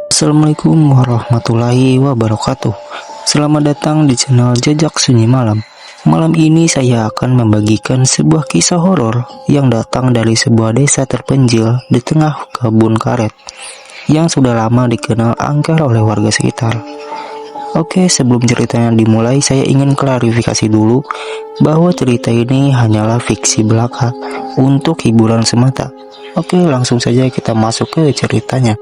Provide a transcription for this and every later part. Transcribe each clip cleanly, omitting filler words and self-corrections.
Assalamualaikum warahmatullahi wabarakatuh. Selamat datang di channel Jejak Sunyi Malam. Malam ini saya akan membagikan sebuah kisah horor yang datang dari sebuah desa terpencil di tengah kebun karet yang sudah lama dikenal angker oleh warga sekitar. Oke, sebelum ceritanya dimulai, saya ingin klarifikasi dulu bahwa cerita ini hanyalah fiksi belaka untuk hiburan semata. Oke, langsung saja kita masuk ke ceritanya.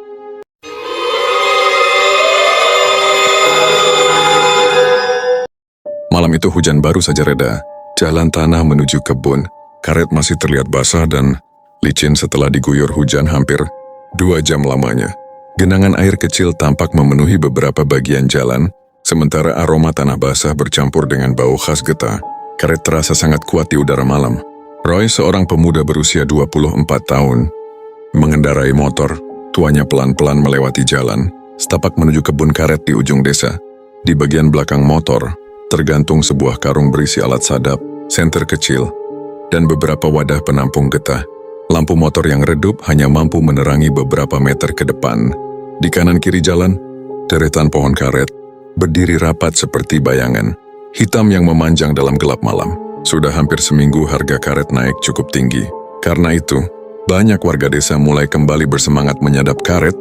Malam itu hujan baru saja reda. Jalan tanah menuju kebun. Karet masih terlihat basah dan licin setelah diguyur hujan hampir 2 jam lamanya. Genangan air kecil tampak memenuhi beberapa bagian jalan, sementara aroma tanah basah bercampur dengan bau khas getah. Karet terasa sangat kuat di udara malam. Roy, seorang pemuda berusia 24 tahun, mengendarai motor. Tuanya pelan-pelan melewati jalan, setapak menuju kebun karet di ujung desa. Di bagian belakang motor, tergantung sebuah karung berisi alat sadap, senter kecil, dan beberapa wadah penampung getah. Lampu motor yang redup hanya mampu menerangi beberapa meter ke depan. Di kanan kiri jalan, deretan pohon karet berdiri rapat seperti bayangan, hitam yang memanjang dalam gelap malam. Sudah hampir seminggu harga karet naik cukup tinggi. Karena itu, banyak warga desa mulai kembali bersemangat menyadap karet,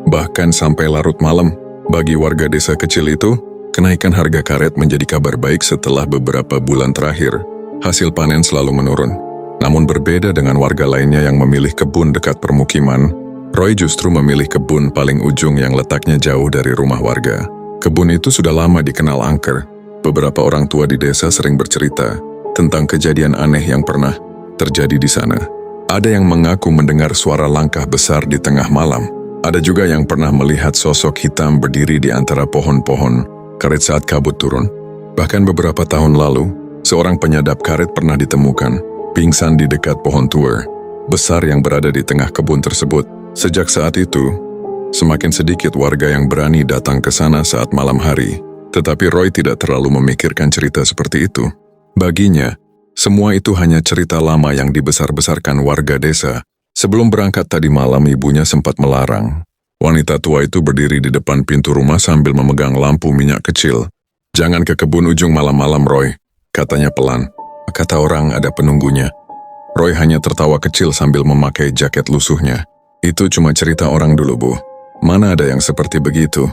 bahkan sampai larut malam. Bagi warga desa kecil itu, kenaikan harga karet menjadi kabar baik setelah beberapa bulan terakhir. Hasil panen selalu menurun. Namun berbeda dengan warga lainnya yang memilih kebun dekat permukiman, Roy justru memilih kebun paling ujung yang letaknya jauh dari rumah warga. Kebun itu sudah lama dikenal angker. Beberapa orang tua di desa sering bercerita tentang kejadian aneh yang pernah terjadi di sana. Ada yang mengaku mendengar suara langkah besar di tengah malam. Ada juga yang pernah melihat sosok hitam berdiri di antara pohon-pohon karet saat kabut turun. Bahkan beberapa tahun lalu, seorang penyadap karet pernah ditemukan, pingsan di dekat pohon tua besar yang berada di tengah kebun tersebut. Sejak saat itu, semakin sedikit warga yang berani datang ke sana saat malam hari. Tetapi Roy tidak terlalu memikirkan cerita seperti itu. Baginya, semua itu hanya cerita lama yang dibesar-besarkan warga desa. Sebelum berangkat tadi malam, ibunya sempat melarang. Wanita tua itu berdiri di depan pintu rumah sambil memegang lampu minyak kecil. "Jangan ke kebun ujung malam-malam, Roy," katanya pelan. Kata orang ada penunggunya. Roy hanya tertawa kecil sambil memakai jaket lusuhnya. "Itu cuma cerita orang dulu, Bu. Mana ada yang seperti begitu?"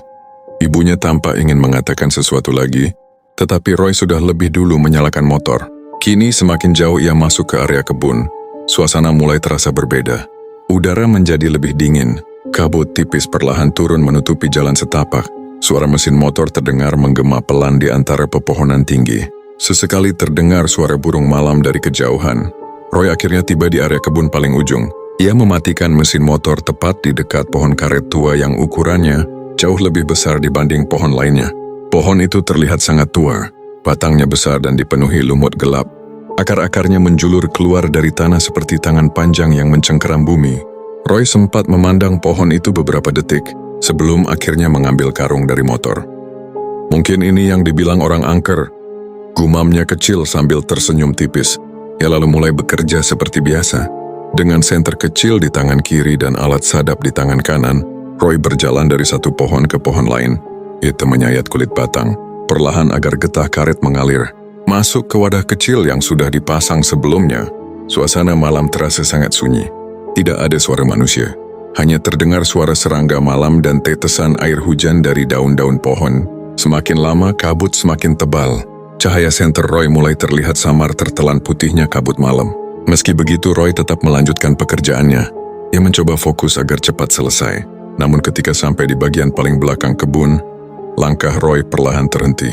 Ibunya tampak ingin mengatakan sesuatu lagi, tetapi Roy sudah lebih dulu menyalakan motor. Kini semakin jauh ia masuk ke area kebun. Suasana mulai terasa berbeda. Udara menjadi lebih dingin. Kabut tipis perlahan turun menutupi jalan setapak. Suara mesin motor terdengar menggema pelan di antara pepohonan tinggi. Sesekali terdengar suara burung malam dari kejauhan. Roy akhirnya tiba di area kebun paling ujung. Ia mematikan mesin motor tepat di dekat pohon karet tua yang ukurannya jauh lebih besar dibanding pohon lainnya. Pohon itu terlihat sangat tua. Batangnya besar dan dipenuhi lumut gelap. Akar-akarnya menjulur keluar dari tanah seperti tangan panjang yang mencengkeram bumi. Roy sempat memandang pohon itu beberapa detik, sebelum akhirnya mengambil karung dari motor. "Mungkin ini yang dibilang orang angker," gumamnya kecil sambil tersenyum tipis. Ia lalu mulai bekerja seperti biasa. Dengan senter kecil di tangan kiri dan alat sadap di tangan kanan, Roy berjalan dari satu pohon ke pohon lain. Ia menyayat kulit batang, perlahan agar getah karet mengalir masuk ke wadah kecil yang sudah dipasang sebelumnya. Suasana malam terasa sangat sunyi. Tidak ada suara manusia. Hanya terdengar suara serangga malam dan tetesan air hujan dari daun-daun pohon. Semakin lama, kabut semakin tebal. Cahaya senter Roy mulai terlihat samar tertelan putihnya kabut malam. Meski begitu, Roy tetap melanjutkan pekerjaannya. Ia mencoba fokus agar cepat selesai. Namun ketika sampai di bagian paling belakang kebun, langkah Roy perlahan terhenti.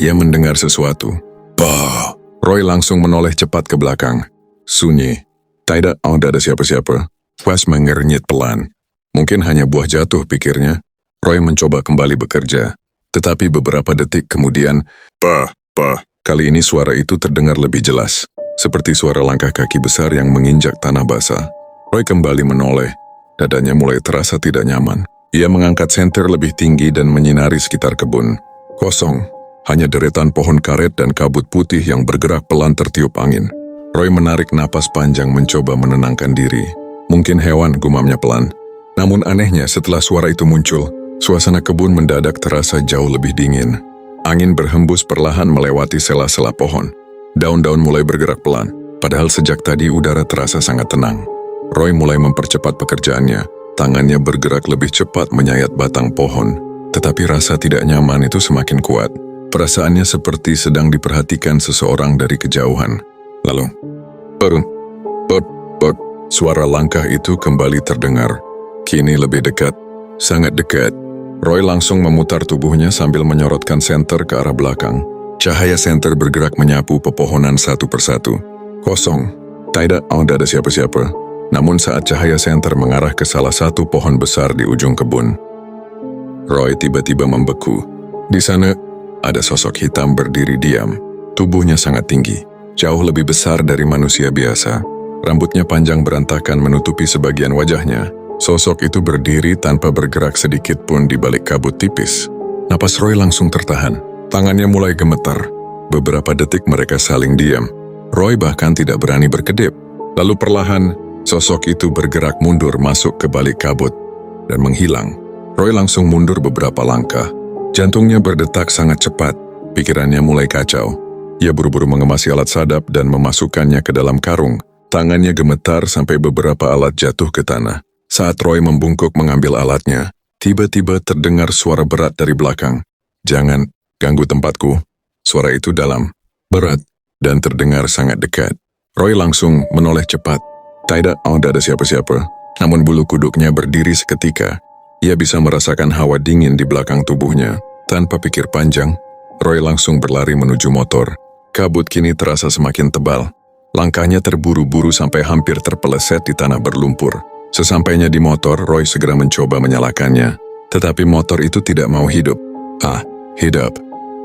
Ia mendengar sesuatu. Bah! Roy langsung menoleh cepat ke belakang. Sunyi. Tidak ada siapa-siapa. Wes mengernyit pelan. Mungkin hanya buah jatuh, pikirnya. Roy mencoba kembali bekerja. Tetapi beberapa detik kemudian, bah! Kali ini suara itu terdengar lebih jelas. Seperti suara langkah kaki besar yang menginjak tanah basah. Roy kembali menoleh. Dadanya mulai terasa tidak nyaman. Ia mengangkat senter lebih tinggi dan menyinari sekitar kebun. Kosong. Hanya deretan pohon karet dan kabut putih yang bergerak pelan tertiup angin. Roy menarik napas panjang mencoba menenangkan diri. Mungkin hewan, gumamnya pelan. Namun anehnya setelah suara itu muncul, Suasana kebun mendadak terasa jauh lebih dingin. Angin berhembus perlahan melewati sela-sela pohon. Daun-daun mulai bergerak pelan, padahal sejak tadi udara terasa sangat tenang. Roy mulai mempercepat pekerjaannya. Tangannya bergerak lebih cepat menyayat batang pohon. Tetapi rasa tidak nyaman itu semakin kuat. Perasaannya seperti sedang diperhatikan seseorang dari kejauhan. Lalu, suara langkah itu kembali terdengar. Kini lebih dekat, sangat dekat. Roy langsung memutar tubuhnya sambil menyorotkan senter ke arah belakang. Cahaya senter bergerak menyapu pepohonan satu persatu. Kosong, tidak ada siapa-siapa. Namun saat cahaya senter mengarah ke salah satu pohon besar di ujung kebun, Roy tiba-tiba membeku. Di sana, ada sosok hitam berdiri diam. Tubuhnya sangat tinggi, jauh lebih besar dari manusia biasa. Rambutnya panjang berantakan menutupi sebagian wajahnya. Sosok itu berdiri tanpa bergerak sedikit pun di balik kabut tipis. Napas Roy langsung tertahan. Tangannya mulai gemetar. Beberapa detik mereka saling diam. Roy bahkan tidak berani berkedip. Lalu perlahan, sosok itu bergerak mundur masuk ke balik kabut dan menghilang. Roy langsung mundur beberapa langkah. Jantungnya berdetak sangat cepat. Pikirannya mulai kacau. Ia buru-buru mengemasi alat sadap dan memasukkannya ke dalam karung. Tangannya gemetar sampai beberapa alat jatuh ke tanah. Saat Roy membungkuk mengambil alatnya, tiba-tiba terdengar suara berat dari belakang. "Jangan ganggu tempatku." Suara itu dalam, berat, dan terdengar sangat dekat. Roy langsung menoleh cepat. Tidak ada siapa-siapa, namun bulu kuduknya berdiri seketika. Ia bisa merasakan hawa dingin di belakang tubuhnya. Tanpa pikir panjang, Roy langsung berlari menuju motor. Kabut kini terasa semakin tebal. Langkahnya terburu-buru sampai hampir terpeleset di tanah berlumpur. Sesampainya di motor, Roy segera mencoba menyalakannya. Tetapi motor itu tidak mau hidup. Hidup.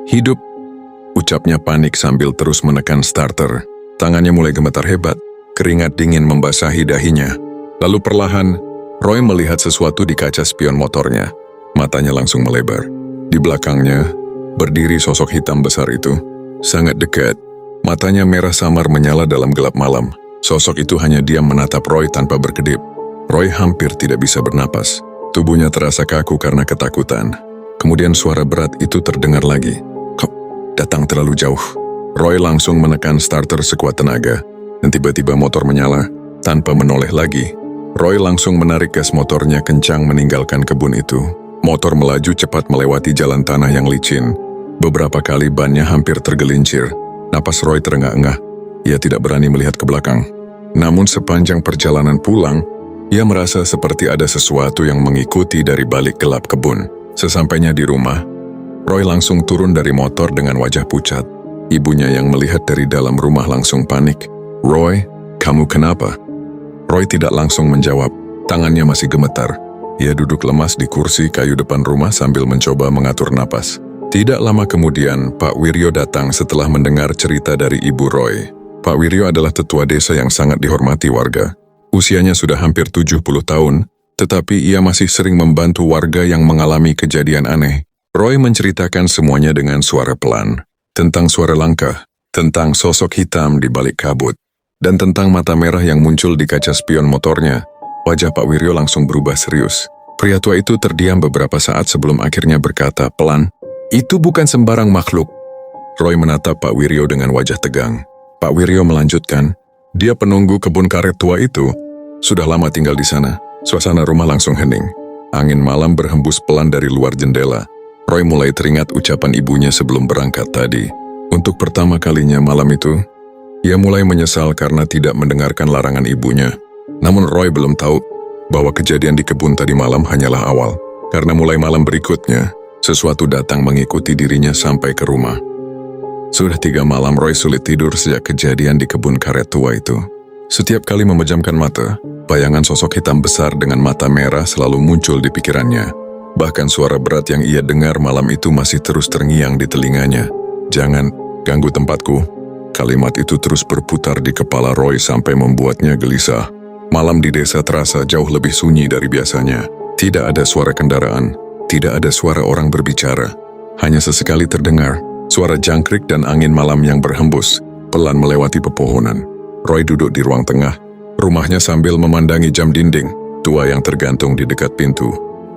Hidup, ucapnya panik sambil terus menekan starter. Tangannya mulai gemetar hebat. Keringat dingin membasahi dahinya. Lalu perlahan, Roy melihat sesuatu di kaca spion motornya. Matanya langsung melebar. Di belakangnya, berdiri sosok hitam besar itu. Sangat dekat. Matanya merah samar menyala dalam gelap malam. Sosok itu hanya diam menatap Roy tanpa berkedip. Roy hampir tidak bisa bernapas. Tubuhnya terasa kaku karena ketakutan. Kemudian suara berat itu terdengar lagi. Datang terlalu jauh. Roy langsung menekan starter sekuat tenaga. Dan tiba-tiba motor menyala. Tanpa menoleh lagi, Roy langsung menarik gas motornya kencang meninggalkan kebun itu. Motor melaju cepat melewati jalan tanah yang licin. Beberapa kali bannya hampir tergelincir. Napas Roy terengah-engah. Ia tidak berani melihat ke belakang. Namun sepanjang perjalanan pulang, ia merasa seperti ada sesuatu yang mengikuti dari balik gelap kebun. Sesampainya di rumah, Roy langsung turun dari motor dengan wajah pucat. Ibunya yang melihat dari dalam rumah langsung panik. "Roy, kamu kenapa?" Roy tidak langsung menjawab. Tangannya masih gemetar. Ia duduk lemas di kursi kayu depan rumah sambil mencoba mengatur napas. Tidak lama kemudian, Pak Wiryo datang setelah mendengar cerita dari ibu Roy. Pak Wiryo adalah tetua desa yang sangat dihormati warga. Usianya sudah hampir 70 tahun, tetapi ia masih sering membantu warga yang mengalami kejadian aneh. Roy menceritakan semuanya dengan suara pelan. Tentang suara langkah, tentang sosok hitam di balik kabut, dan tentang mata merah yang muncul di kaca spion motornya. Wajah Pak Wiryo langsung berubah serius. Pria tua itu terdiam beberapa saat sebelum akhirnya berkata pelan, "Itu bukan sembarang makhluk." Roy menatap Pak Wiryo dengan wajah tegang. Pak Wiryo melanjutkan, "Dia penunggu kebun karet tua itu. Sudah lama tinggal di sana." Suasana rumah langsung hening. Angin malam berhembus pelan dari luar jendela. Roy mulai teringat ucapan ibunya sebelum berangkat tadi. Untuk pertama kalinya malam itu, ia mulai menyesal karena tidak mendengarkan larangan ibunya. Namun Roy belum tahu bahwa kejadian di kebun tadi malam hanyalah awal. Karena mulai malam berikutnya, sesuatu datang mengikuti dirinya sampai ke rumah. Sudah 3 malam Roy sulit tidur sejak kejadian di kebun karet tua itu. Setiap kali memejamkan mata, bayangan sosok hitam besar dengan mata merah selalu muncul di pikirannya. Bahkan suara berat yang ia dengar malam itu masih terus terngiang di telinganya. "Jangan ganggu tempatku." Kalimat itu terus berputar di kepala Roy sampai membuatnya gelisah. Malam di desa terasa jauh lebih sunyi dari biasanya. Tidak ada suara kendaraan, tidak ada suara orang berbicara. Hanya sesekali terdengar suara jangkrik dan angin malam yang berhembus, pelan melewati pepohonan. Roy duduk di ruang tengah rumahnya sambil memandangi jam dinding tua yang tergantung di dekat pintu.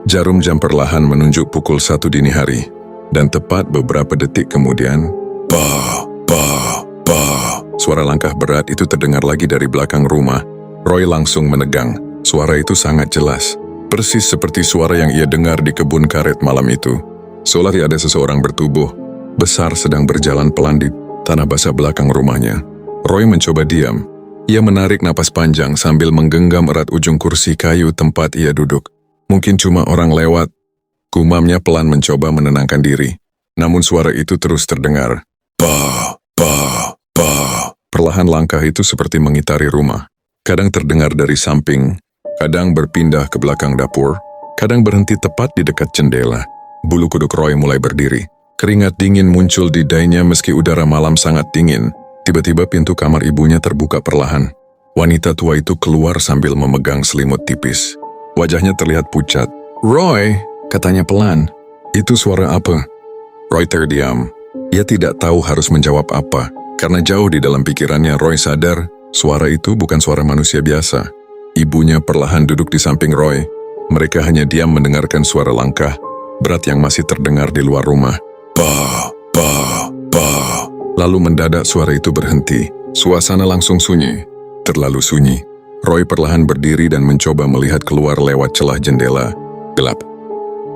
Jarum jam perlahan menunjuk pukul 1 dini hari. Dan tepat beberapa detik kemudian, bah, bah, bah. Suara langkah berat itu terdengar lagi dari belakang rumah. Roy langsung menegang. Suara itu sangat jelas. Persis seperti suara yang ia dengar di kebun karet malam itu. Seolah ada seseorang bertubuh besar sedang berjalan pelan di tanah basah belakang rumahnya. Roy mencoba diam. Ia menarik napas panjang sambil menggenggam erat ujung kursi kayu tempat ia duduk. Mungkin cuma orang lewat. Gumamnya pelan mencoba menenangkan diri. Namun suara itu terus terdengar. Bah, bah, bah. Perlahan langkah itu seperti mengitari rumah. Kadang terdengar dari samping, kadang berpindah ke belakang dapur, kadang berhenti tepat di dekat jendela. Bulu kuduk Roy mulai berdiri. Keringat dingin muncul di dahinya meski udara malam sangat dingin. Tiba-tiba pintu kamar ibunya terbuka perlahan. Wanita tua itu keluar sambil memegang selimut tipis. Wajahnya terlihat pucat. "Roy," katanya pelan. "Itu suara apa?" Roy terdiam. Ia tidak tahu harus menjawab apa, karena jauh di dalam pikirannya Roy sadar suara itu bukan suara manusia biasa. Ibunya perlahan duduk di samping Roy. Mereka hanya diam mendengarkan suara langkah berat yang masih terdengar di luar rumah. Bah, bah, bah. Lalu mendadak suara itu berhenti. Suasana langsung sunyi. Terlalu sunyi. Roy perlahan berdiri dan mencoba melihat keluar lewat celah jendela. Gelap.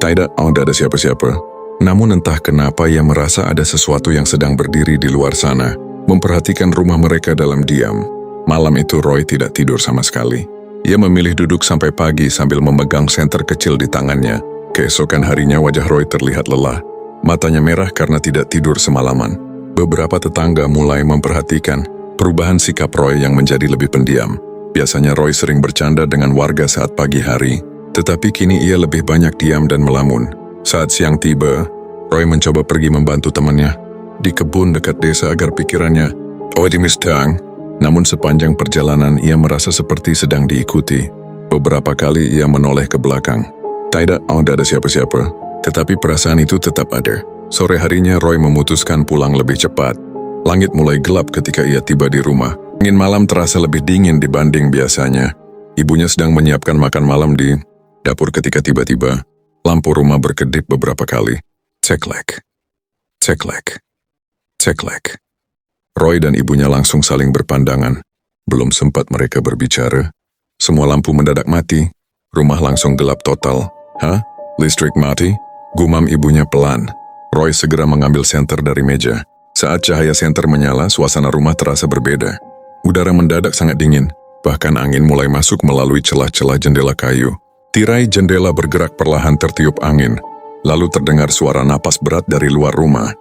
Tidak ada siapa-siapa. Namun entah kenapa ia merasa ada sesuatu yang sedang berdiri di luar sana, memperhatikan rumah mereka dalam diam. Malam itu Roy tidak tidur sama sekali. Ia memilih duduk sampai pagi sambil memegang senter kecil di tangannya. Keesokan harinya wajah Roy terlihat lelah. Matanya merah karena tidak tidur semalaman. Beberapa tetangga mulai memperhatikan perubahan sikap Roy yang menjadi lebih pendiam. Biasanya Roy sering bercanda dengan warga saat pagi hari, tetapi kini ia lebih banyak diam dan melamun. Saat siang tiba, Roy mencoba pergi membantu temannya di kebun dekat desa agar pikirannya optimistis. Namun sepanjang perjalanan ia merasa seperti sedang diikuti. Beberapa kali ia menoleh ke belakang. Tidak ada siapa-siapa, tetapi perasaan itu tetap ada. Sore harinya Roy memutuskan pulang lebih cepat. Langit mulai gelap ketika ia tiba di rumah. Angin malam terasa lebih dingin dibanding biasanya. Ibunya sedang menyiapkan makan malam di dapur ketika tiba-tiba lampu rumah berkedip beberapa kali. Ceklek, ceklek, ceklek. Roy dan ibunya langsung saling berpandangan. Belum sempat mereka berbicara, semua lampu mendadak mati. Rumah langsung gelap total. "Hah? Listrik mati?" Gumam ibunya pelan. Roy segera mengambil senter dari meja. Saat cahaya senter menyala, suasana rumah terasa berbeda. Udara mendadak sangat dingin, bahkan angin mulai masuk melalui celah-celah jendela kayu. Tirai jendela bergerak perlahan tertiup angin, lalu terdengar suara napas berat dari luar rumah.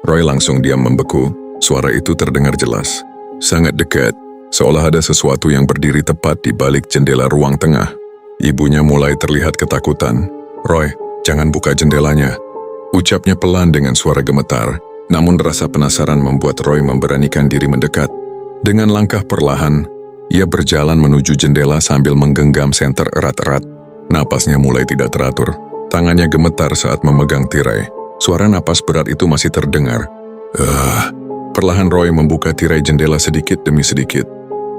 Roy langsung diam membeku. Suara itu terdengar jelas, sangat dekat, seolah ada sesuatu yang berdiri tepat di balik jendela ruang tengah. Ibunya mulai terlihat ketakutan. "Roy, jangan buka jendelanya," ucapnya pelan dengan suara gemetar. Namun rasa penasaran membuat Roy memberanikan diri mendekat. Dengan langkah perlahan, ia berjalan menuju jendela sambil menggenggam senter erat-erat. Napasnya mulai tidak teratur. Tangannya gemetar saat memegang tirai. Suara napas berat itu masih terdengar. Perlahan Roy membuka tirai jendela sedikit demi sedikit.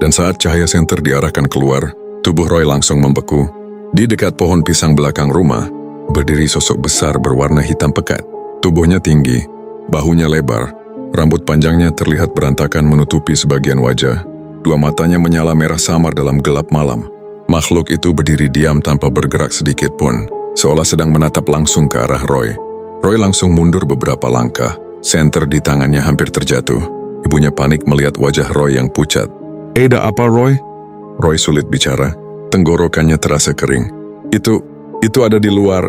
Dan saat cahaya senter diarahkan keluar, tubuh Roy langsung membeku. Di dekat pohon pisang belakang rumah, berdiri sosok besar berwarna hitam pekat. Tubuhnya tinggi, bahunya lebar, rambut panjangnya terlihat berantakan menutupi sebagian wajah. Dua matanya menyala merah samar dalam gelap malam. Makhluk itu berdiri diam tanpa bergerak sedikit pun, seolah sedang menatap langsung ke arah Roy. Roy langsung mundur beberapa langkah, senter di tangannya hampir terjatuh. Ibunya panik melihat wajah Roy yang pucat. "Ada apa, Roy?" Roy sulit bicara, tenggorokannya terasa kering. Itu ada di luar,"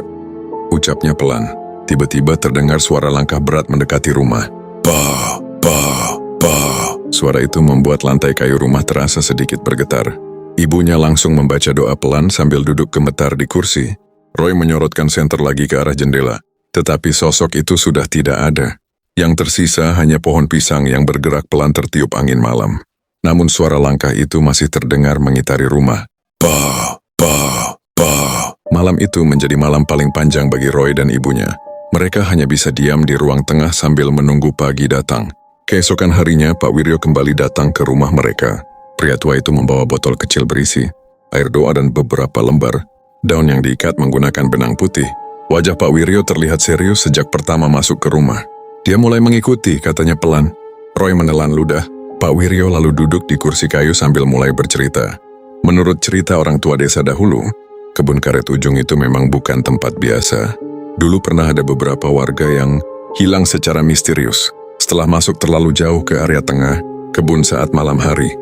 ucapnya pelan. Tiba-tiba terdengar suara langkah berat mendekati rumah. Bah, bah, bah. Suara itu membuat lantai kayu rumah terasa sedikit bergetar. Ibunya langsung membaca doa pelan sambil duduk gemetar di kursi. Roy menyorotkan senter lagi ke arah jendela, tetapi sosok itu sudah tidak ada. Yang tersisa hanya pohon pisang yang bergerak pelan tertiup angin malam. Namun suara langkah itu masih terdengar mengitari rumah. Bah, bah, bah. Malam itu menjadi malam paling panjang bagi Roy dan ibunya. Mereka hanya bisa diam di ruang tengah sambil menunggu pagi datang. Keesokan harinya, Pak Wiryo kembali datang ke rumah mereka. Pria tua itu membawa botol kecil berisi air doa dan beberapa lembar daun yang diikat menggunakan benang putih. Wajah Pak Wiryo terlihat serius sejak pertama masuk ke rumah. Dia mulai mengikuti, katanya pelan. Roy menelan ludah. Pak Wiryo lalu duduk di kursi kayu sambil mulai bercerita. Menurut cerita orang tua desa dahulu, kebun karet ujung itu memang bukan tempat biasa. Dulu pernah ada beberapa warga yang hilang secara misterius setelah masuk terlalu jauh ke area tengah kebun saat malam hari.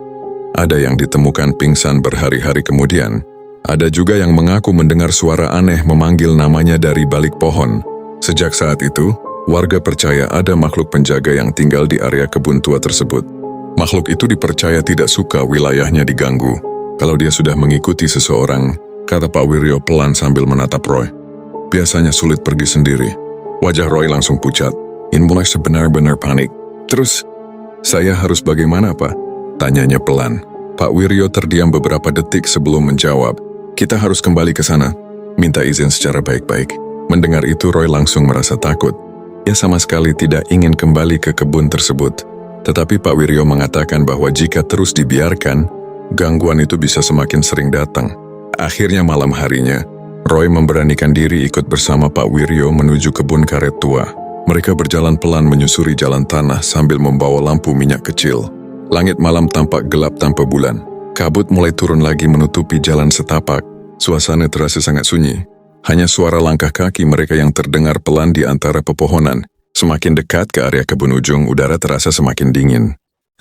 Ada yang ditemukan pingsan berhari-hari kemudian. Ada juga yang mengaku mendengar suara aneh memanggil namanya dari balik pohon. Sejak saat itu, warga percaya ada makhluk penjaga yang tinggal di area kebun tua tersebut. Makhluk itu dipercaya tidak suka wilayahnya diganggu. Kalau dia sudah mengikuti seseorang, kata Pak Wiryo pelan sambil menatap Roy, biasanya sulit pergi sendiri. Wajah Roy langsung pucat. In mulai sebenar-benar panik. Terus, saya harus bagaimana, Pak? Tanyanya pelan. Pak Wiryo terdiam beberapa detik sebelum menjawab. Kita harus kembali ke sana. Minta izin secara baik-baik. Mendengar itu Roy langsung merasa takut. Ia sama sekali tidak ingin kembali ke kebun tersebut. Tetapi Pak Wiryo mengatakan bahwa jika terus dibiarkan, gangguan itu bisa semakin sering datang. Akhirnya malam harinya, Roy memberanikan diri ikut bersama Pak Wiryo menuju kebun karet tua. Mereka berjalan pelan menyusuri jalan tanah sambil membawa lampu minyak kecil. Langit malam tampak gelap tanpa bulan. Kabut mulai turun lagi menutupi jalan setapak. Suasana terasa sangat sunyi. Hanya suara langkah kaki mereka yang terdengar pelan di antara pepohonan. Semakin dekat ke area kebun ujung, udara terasa semakin dingin.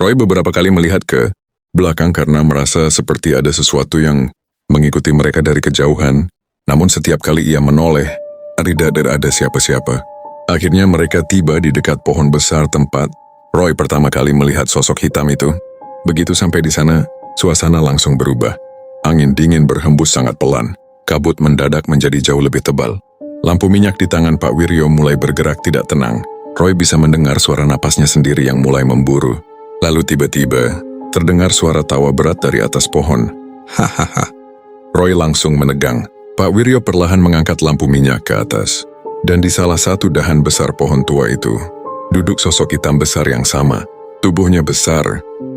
Roy beberapa kali melihat ke belakang karena merasa seperti ada sesuatu yang mengikuti mereka dari kejauhan. Namun setiap kali ia menoleh, tidak ada siapa-siapa. Akhirnya mereka tiba di dekat pohon besar tempat Roy pertama kali melihat sosok hitam itu. Begitu sampai di sana, suasana langsung berubah. Angin dingin berhembus sangat pelan. Kabut mendadak menjadi jauh lebih tebal. Lampu minyak di tangan Pak Wiryo mulai bergerak tidak tenang. Roy bisa mendengar suara napasnya sendiri yang mulai memburu. Lalu tiba-tiba, terdengar suara tawa berat dari atas pohon. Hahaha. Roy langsung menegang. Pak Wiryo perlahan mengangkat lampu minyak ke atas. Dan di salah satu dahan besar pohon tua itu, duduk sosok hitam besar yang sama. Tubuhnya besar,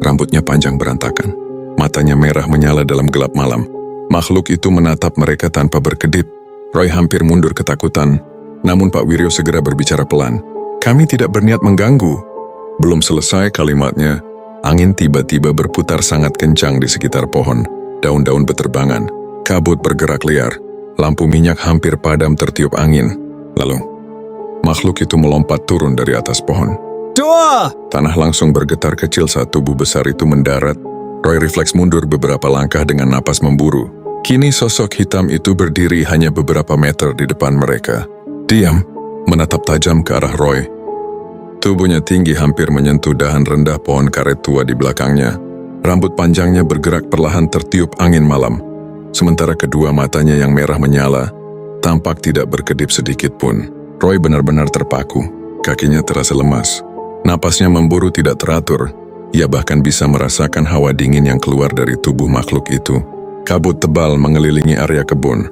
rambutnya panjang berantakan. Matanya merah menyala dalam gelap malam. Makhluk itu menatap mereka tanpa berkedip. Roy hampir mundur ketakutan. Namun Pak Wiryo segera berbicara pelan. Kami tidak berniat mengganggu. Belum selesai kalimatnya, angin tiba-tiba berputar sangat kencang di sekitar pohon. Daun-daun beterbangan. Kabut bergerak liar. Lampu minyak hampir padam tertiup angin. Lalu, makhluk itu melompat turun dari atas pohon. Dua! Tanah langsung bergetar kecil saat tubuh besar itu mendarat. Roy refleks mundur beberapa langkah dengan napas memburu. Kini sosok hitam itu berdiri hanya beberapa meter di depan mereka. Diam, menatap tajam ke arah Roy. Tubuhnya tinggi hampir menyentuh dahan rendah pohon karet tua di belakangnya. Rambut panjangnya bergerak perlahan tertiup angin malam. Sementara kedua matanya yang merah menyala, tampak tidak berkedip sedikit pun. Roy benar-benar terpaku. Kakinya terasa lemas. Napasnya memburu tidak teratur. Ia bahkan bisa merasakan hawa dingin yang keluar dari tubuh makhluk itu. Kabut tebal mengelilingi area kebun,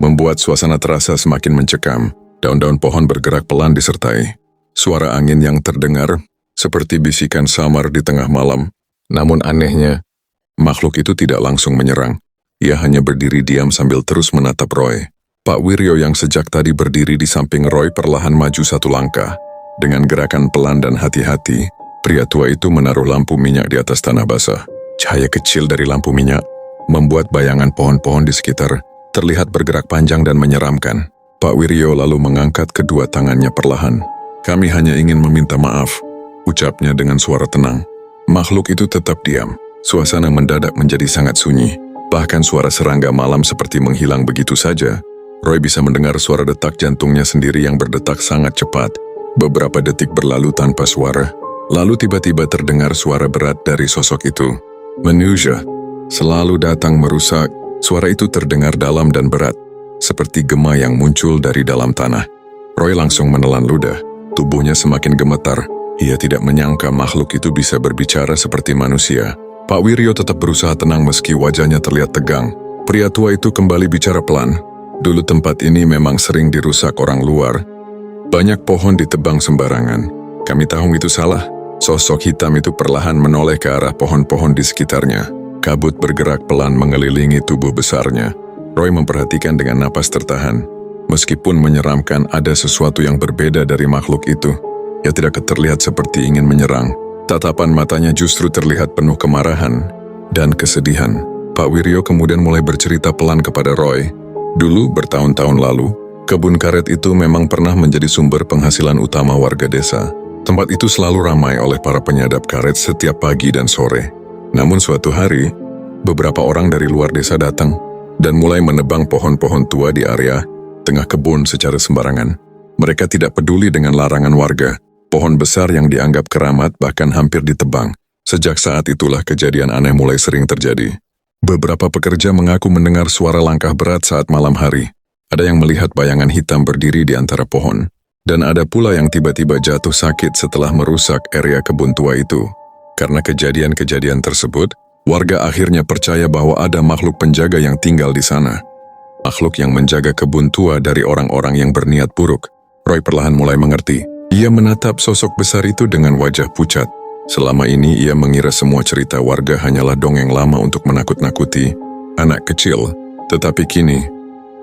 membuat suasana terasa semakin mencekam. Daun-daun pohon bergerak pelan disertai suara angin yang terdengar seperti bisikan samar di tengah malam. Namun anehnya, makhluk itu tidak langsung menyerang. Ia hanya berdiri diam sambil terus menatap Roy. Pak Wiryo yang sejak tadi berdiri di samping Roy perlahan maju satu langkah. Dengan gerakan pelan dan hati-hati, pria tua itu menaruh lampu minyak di atas tanah basah. Cahaya kecil dari lampu minyak membuat bayangan pohon-pohon di sekitar terlihat bergerak panjang dan menyeramkan. Pak Wiryo lalu mengangkat kedua tangannya perlahan. Kami hanya ingin meminta maaf, ucapnya dengan suara tenang. Makhluk itu tetap diam. Suasana mendadak menjadi sangat sunyi. Bahkan suara serangga malam seperti menghilang begitu saja. Roy bisa mendengar suara detak jantungnya sendiri yang berdetak sangat cepat. Beberapa detik berlalu tanpa suara. Lalu tiba-tiba terdengar suara berat dari sosok itu. Manusia selalu datang merusak. Suara itu terdengar dalam dan berat, seperti gema yang muncul dari dalam tanah. Roy langsung menelan ludah. Tubuhnya semakin gemetar. Ia tidak menyangka makhluk itu bisa berbicara seperti manusia. Pak Wiryo tetap berusaha tenang meski wajahnya terlihat tegang. Pria tua itu kembali bicara pelan. Dulu tempat ini memang sering dirusak orang luar. Banyak pohon ditebang sembarangan. Kami tahu itu salah. Sosok hitam itu perlahan menoleh ke arah pohon-pohon di sekitarnya. Kabut bergerak pelan mengelilingi tubuh besarnya. Roy memperhatikan dengan napas tertahan. Meskipun menyeramkan, ada sesuatu yang berbeda dari makhluk itu. Ia tidak terlihat seperti ingin menyerang. Tatapan matanya justru terlihat penuh kemarahan dan kesedihan. Pak Wiryo kemudian mulai bercerita pelan kepada Roy. Dulu, bertahun-tahun lalu, kebun karet itu memang pernah menjadi sumber penghasilan utama warga desa. Tempat itu selalu ramai oleh para penyadap karet setiap pagi dan sore. Namun suatu hari, beberapa orang dari luar desa datang dan mulai menebang pohon-pohon tua di area tengah kebun secara sembarangan. Mereka tidak peduli dengan larangan warga. Pohon besar yang dianggap keramat bahkan hampir ditebang. Sejak saat itulah kejadian aneh mulai sering terjadi. Beberapa pekerja mengaku mendengar suara langkah berat saat malam hari. Ada yang melihat bayangan hitam berdiri di antara pohon. Dan ada pula yang tiba-tiba jatuh sakit setelah merusak area kebun tua itu. Karena kejadian-kejadian tersebut, warga akhirnya percaya bahwa ada makhluk penjaga yang tinggal di sana. Makhluk yang menjaga kebun tua dari orang-orang yang berniat buruk. Roy perlahan mulai mengerti. Ia menatap sosok besar itu dengan wajah pucat. Selama ini ia mengira semua cerita warga hanyalah dongeng lama untuk menakut-nakuti anak kecil. Tetapi kini,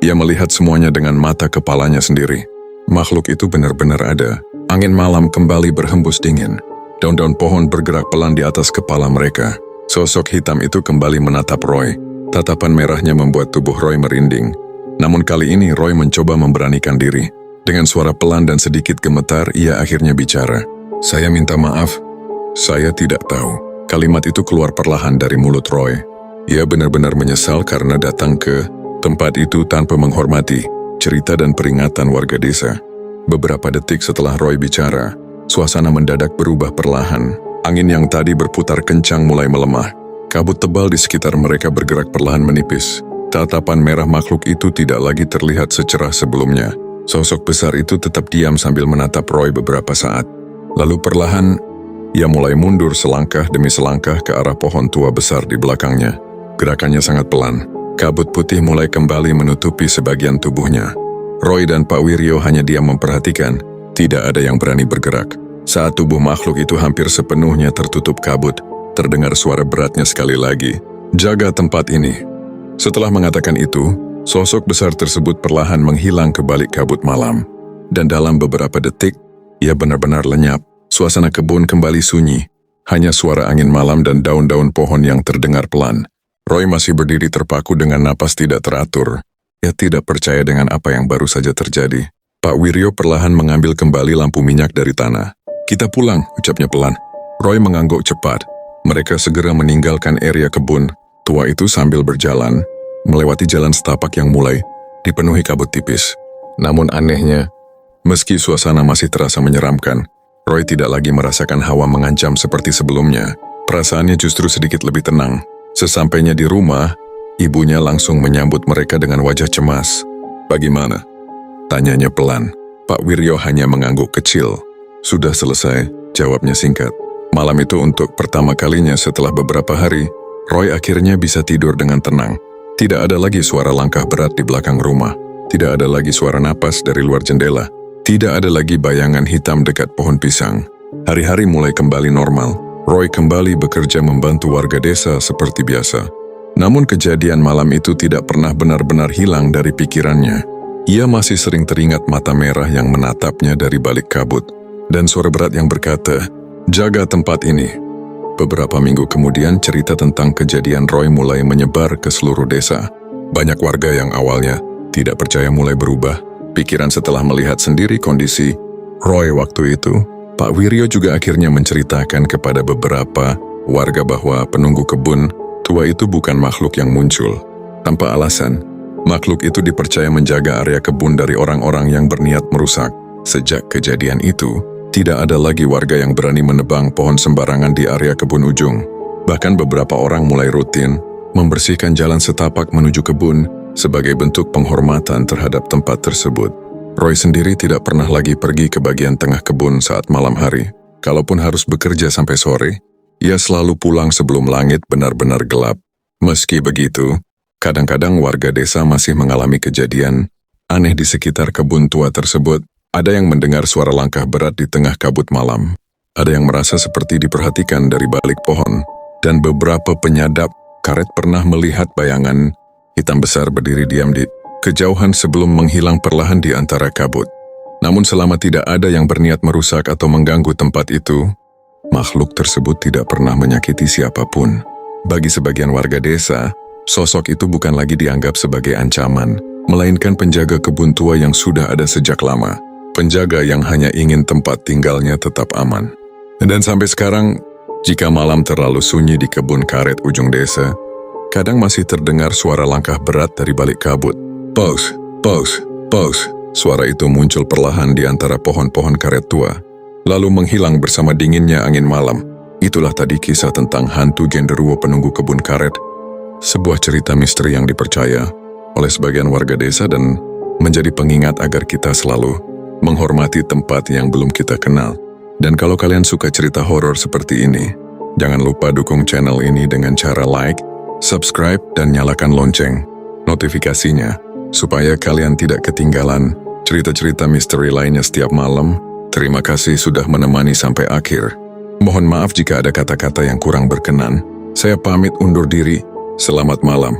ia melihat semuanya dengan mata kepalanya sendiri. Makhluk itu benar-benar ada. Angin malam kembali berhembus dingin. Daun-daun pohon bergerak pelan di atas kepala mereka. Sosok hitam itu kembali menatap Roy. Tatapan merahnya membuat tubuh Roy merinding. Namun kali ini Roy mencoba memberanikan diri. Dengan suara pelan dan sedikit gemetar, ia akhirnya bicara. "Saya minta maaf. Saya tidak tahu." Kalimat itu keluar perlahan dari mulut Roy. Ia benar-benar menyesal karena datang ke tempat itu tanpa menghormati cerita dan peringatan warga desa. Beberapa detik setelah Roy bicara, suasana mendadak berubah perlahan. Angin yang tadi berputar kencang mulai melemah. Kabut tebal di sekitar mereka bergerak perlahan menipis. Tatapan merah makhluk itu tidak lagi terlihat secerah sebelumnya. Sosok besar itu tetap diam sambil menatap Roy beberapa saat. Lalu perlahan, ia mulai mundur selangkah demi selangkah ke arah pohon tua besar di belakangnya. Gerakannya sangat pelan. Kabut putih mulai kembali menutupi sebagian tubuhnya. Roy dan Pak Wiryo hanya diam memperhatikan. Tidak ada yang berani bergerak. Saat tubuh makhluk itu hampir sepenuhnya tertutup kabut, terdengar suara beratnya sekali lagi. "Jaga tempat ini." Setelah mengatakan itu, sosok besar tersebut perlahan menghilang ke balik kabut malam. Dan dalam beberapa detik, ia benar-benar lenyap. Suasana kebun kembali sunyi. Hanya suara angin malam dan daun-daun pohon yang terdengar pelan. Roy masih berdiri terpaku dengan napas tidak teratur. Ia tidak percaya dengan apa yang baru saja terjadi. Pak Wiryo perlahan mengambil kembali lampu minyak dari tanah. "Kita pulang," ucapnya pelan. Roy mengangguk cepat. Mereka segera meninggalkan area kebun tua itu sambil berjalan, melewati jalan setapak yang mulai dipenuhi kabut tipis. Namun anehnya, meski suasana masih terasa menyeramkan, Roy tidak lagi merasakan hawa mengancam seperti sebelumnya. Perasaannya justru sedikit lebih tenang. Sesampainya di rumah, ibunya langsung menyambut mereka dengan wajah cemas. "Bagaimana?" tanyanya pelan. Pak Wiryo hanya mengangguk kecil. "Sudah selesai," jawabnya singkat. Malam itu untuk pertama kalinya setelah beberapa hari, Roy akhirnya bisa tidur dengan tenang. Tidak ada lagi suara langkah berat di belakang rumah. Tidak ada lagi suara napas dari luar jendela. Tidak ada lagi bayangan hitam dekat pohon pisang. Hari-hari mulai kembali normal. Roy kembali bekerja membantu warga desa seperti biasa. Namun kejadian malam itu tidak pernah benar-benar hilang dari pikirannya. Ia masih sering teringat mata merah yang menatapnya dari balik kabut. Dan suara berat yang berkata, "Jaga tempat ini." Beberapa minggu kemudian cerita tentang kejadian Roy mulai menyebar ke seluruh desa. Banyak warga yang awalnya tidak percaya mulai berubah pikiran setelah melihat sendiri kondisi Roy waktu itu. Pak Wiryo juga akhirnya menceritakan kepada beberapa warga bahwa penunggu kebun tua itu bukan makhluk yang muncul tanpa alasan. Makhluk itu dipercaya menjaga area kebun dari orang-orang yang berniat merusak. Sejak kejadian itu, tidak ada lagi warga yang berani menebang pohon sembarangan di area kebun ujung. Bahkan beberapa orang mulai rutin membersihkan jalan setapak menuju kebun sebagai bentuk penghormatan terhadap tempat tersebut. Roy sendiri tidak pernah lagi pergi ke bagian tengah kebun saat malam hari. Kalaupun harus bekerja sampai sore, ia selalu pulang sebelum langit benar-benar gelap. Meski begitu, kadang-kadang warga desa masih mengalami kejadian aneh di sekitar kebun tua tersebut. Ada yang mendengar suara langkah berat di tengah kabut malam. Ada yang merasa seperti diperhatikan dari balik pohon. Dan beberapa penyadap karet pernah melihat bayangan Hitam besar berdiri diam di kejauhan sebelum menghilang perlahan di antara kabut. Namun selama tidak ada yang berniat merusak atau mengganggu tempat itu, makhluk tersebut tidak pernah menyakiti siapapun. Bagi sebagian warga desa, sosok itu bukan lagi dianggap sebagai ancaman, melainkan penjaga kebun tua yang sudah ada sejak lama. Penjaga yang hanya ingin tempat tinggalnya tetap aman. Dan sampai sekarang, jika malam terlalu sunyi di kebun karet ujung desa, kadang masih terdengar suara langkah berat dari balik kabut. Pause, pause, pause. Suara itu muncul perlahan di antara pohon-pohon karet tua, lalu menghilang bersama dinginnya angin malam. Itulah tadi kisah tentang hantu genderuwo penunggu kebun karet. Sebuah cerita misteri yang dipercaya oleh sebagian warga desa dan menjadi pengingat agar kita selalu menghormati tempat yang belum kita kenal. Dan kalau kalian suka cerita horor seperti ini, jangan lupa dukung channel ini dengan cara like, subscribe, dan nyalakan lonceng notifikasinya, supaya kalian tidak ketinggalan cerita-cerita misteri lainnya setiap malam. Terima kasih sudah menemani sampai akhir. Mohon maaf jika ada kata-kata yang kurang berkenan. Saya pamit undur diri. Selamat malam.